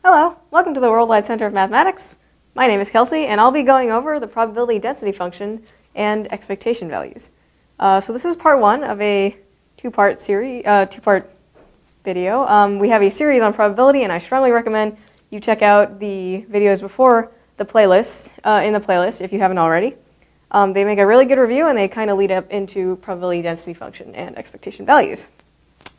Hello, welcome to the Worldwide Center of Mathematics. My name is Kelsey, and I'll be going over the probability density function and expectation values. So this is part one of a two-part video. We have a series on probability, and I strongly recommend you check out the videos before the playlist, in the playlist if you haven't already. They make a really good review, and they kind of lead up into probability density function and expectation values.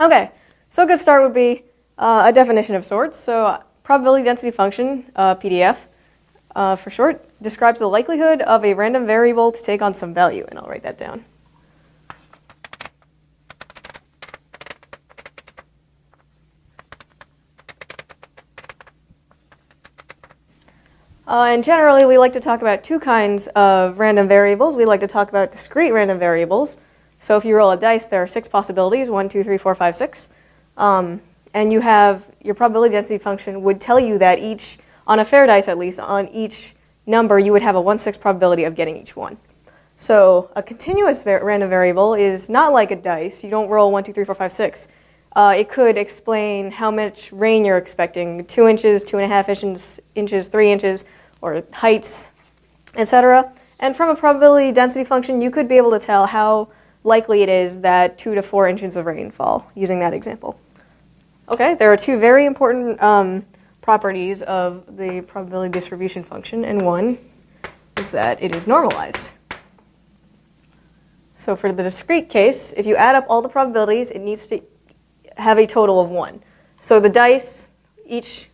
Okay, so a good start would be a definition of sorts. So probability density function, PDF for short, describes the likelihood of a random variable to take on some value, and I'll write that down. And generally, we like to talk about two kinds of random variables. We like to talk about discrete random variables. So if you roll a dice, there are 6 possibilities, 1, 2, 3, 4, 5, 6. And you have your probability density function would tell you that each, on a fair dice at least, on each number, you would have a 1/6 probability of getting each one. So a continuous random variable is not like a dice. You don't roll 1, 2, 3, 4, 5, 6. It could explain how much rain you're expecting, 2 inches, 2.5 inches, 3 inches, or heights, etc. And from a probability density function, you could be able to tell how likely it is that 2 to 4 inches of rain fall, using that example. Okay, there are two very important properties of the probability distribution function, and one is that it is normalized. So for the discrete case, if you add up all the probabilities, it needs to have a total of 1. So the dice, each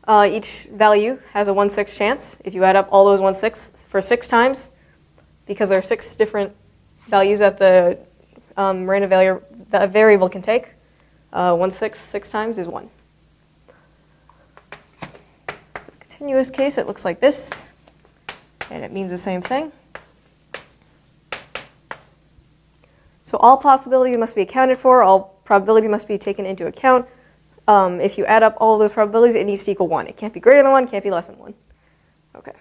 value has a 1/6 chance. If you add up all those 1/6 for 6 times, because there are 6 different values that the random variable can take, 1/6 6 times is 1. For the continuous case, it looks like this, and it means the same thing. So all possibilities must be accounted for, all probabilities must be taken into account. If you add up all of those probabilities, it needs to equal 1. It can't be greater than 1, can't be less than 1. Okay.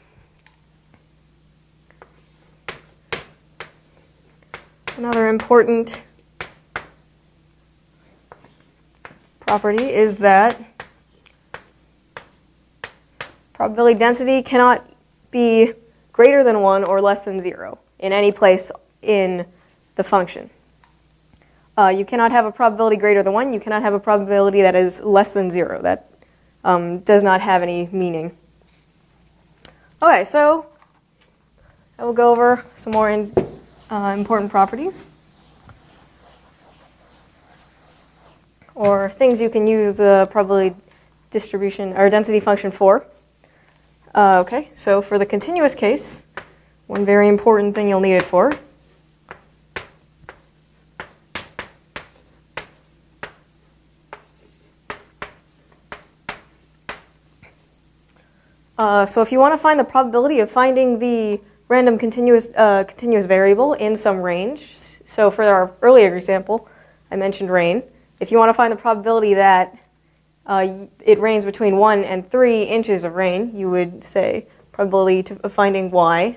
Another important property is that probability density cannot be greater than 1 or less than 0 in any place in the function. You cannot have a probability greater than 1. You cannot have a probability that is less than 0. That does not have any meaning. Okay, so I will go over some more important properties, or things you can use the probability distribution or density function for. Okay, so for the continuous case, one very important thing you'll need it for so if you want to find the probability of finding the random continuous variable in some range, so for our earlier example, I mentioned rain. If you want to find the probability that it rains between 1 and 3 inches of rain, you would say probability of finding y,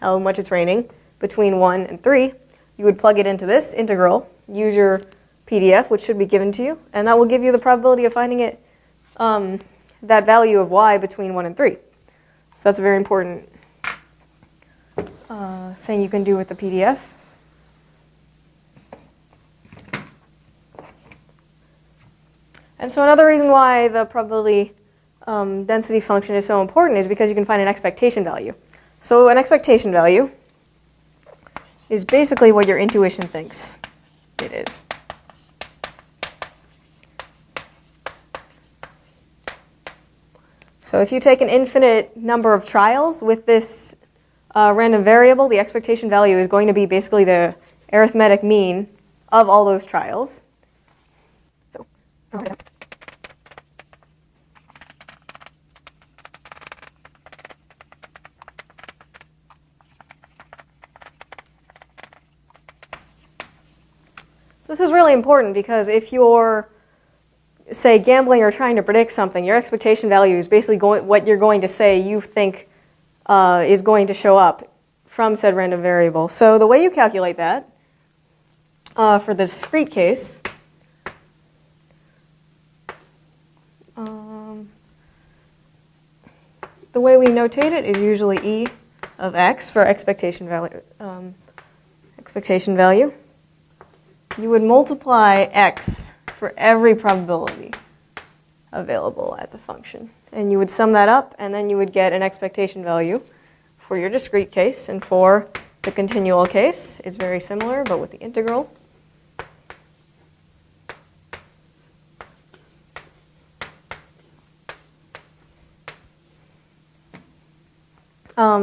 how much it's raining, between 1 and 3. You would plug it into this integral, use your PDF, which should be given to you, and that will give you the probability of finding it, that value of y between 1 and 3. So that's a very important thing you can do with the PDF. And so another reason why the probability density function is so important is because you can find an expectation value. So an expectation value is basically what your intuition thinks it is. So if you take an infinite number of trials with this random variable, the expectation value is going to be basically the arithmetic mean of all those trials. So this is really important because if you're, say, gambling or trying to predict something, your expectation value is basically what you're going to say you think is going to show up from said random variable. So the way you calculate that for the discrete case the way we notate it is usually E of x for expectation value. You would multiply x for every probability available at the function. And you would sum that up, and then you would get an expectation value for your discrete case. And for the continual case, it's very similar, but with the integral.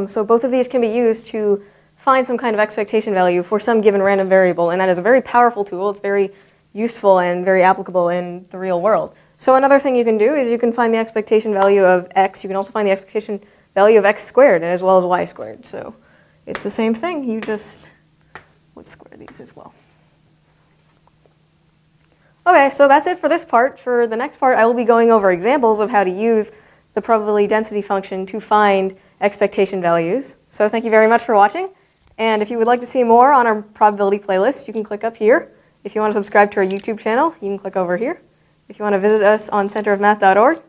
So both of these can be used to find some kind of expectation value for some given random variable, and that is a very powerful tool. It's very useful and very applicable in the real world. So another thing you can do is you can find the expectation value of x. You can also find the expectation value of x squared as well as y squared. So it's the same thing. You just would square these as well. Okay, so that's it for this part. For the next part, I will be going over examples of how to use the probability density function to find expectation values. So thank you very much for watching. And if you would like to see more on our probability playlist, you can click up here. If you want to subscribe to our YouTube channel, you can click over here. If you want to visit us on centerofmath.org, you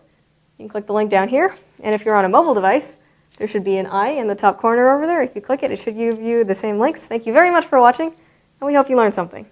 can click the link down here. And if you're on a mobile device, there should be an I in the top corner over there. If you click it, it should give you the same links. Thank you very much for watching, and we hope you learned something.